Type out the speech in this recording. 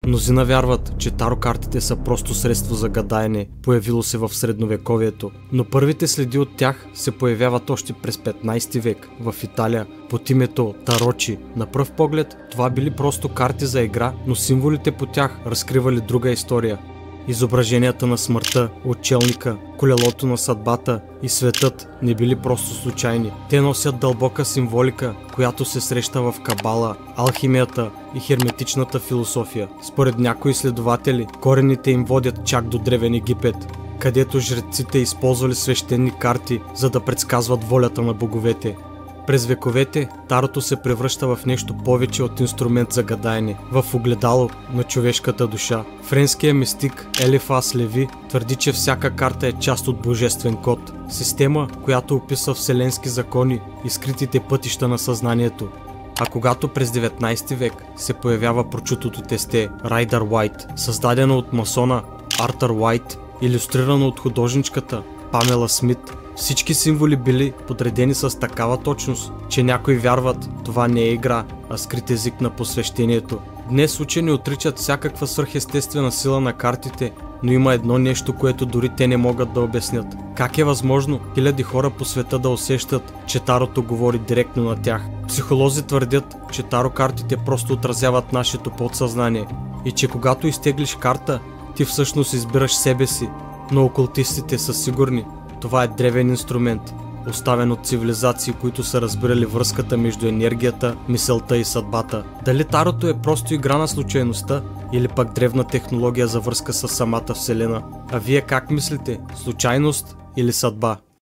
Мнозина вярват, че таро картите са просто средство за гадаене, появило се в средновековието, но първите следи от тях се появяват още през 15 век в Италия под името тарочи. На пръв поглед това били просто карти за игра, но символите по тях разкривали друга история. Изображенията на смъртта, отчелника, колелото на съдбата и светът не били просто случайни. Те носят дълбока символика, която се среща в кабала, алхимията и херметичната философия. Според някои изследователи, корените им водят чак до Древен Египет, където жреците използвали свещени карти, за да предсказват волята на боговете. През вековете тарото се превръща в нещо повече от инструмент за гадаене, в огледало на човешката душа. Френският мистик Елифас Леви твърди, че всяка карта е част от божествен код, система, която описва вселенски закони и скритите пътища на съзнанието. А когато през 19 век се появява прочутото тесте Райдър Уайт, създадено от масона Артър Уайт, илюстрирано от художничката Памела Смит, всички символи били подредени с такава точност, че някои вярват, това не е игра, а скрит език на посвещението. Днес учени отричат всякаква свръхестествена сила на картите, но има едно нещо, което дори те не могат да обяснят. Как е възможно хиляди хора по света да усещат, че тарото говори директно на тях? Психолози твърдят, че таро картите просто отразяват нашето подсъзнание и че когато изтеглиш карта, ти всъщност избираш себе си, но окултистите са сигурни, това е древен инструмент, оставен от цивилизации, които са разбирали връзката между енергията, мисълта и съдбата. Дали тарото е просто игра на случайността или пък древна технология за връзка с самата Вселена? А вие как мислите? Случайност или съдба?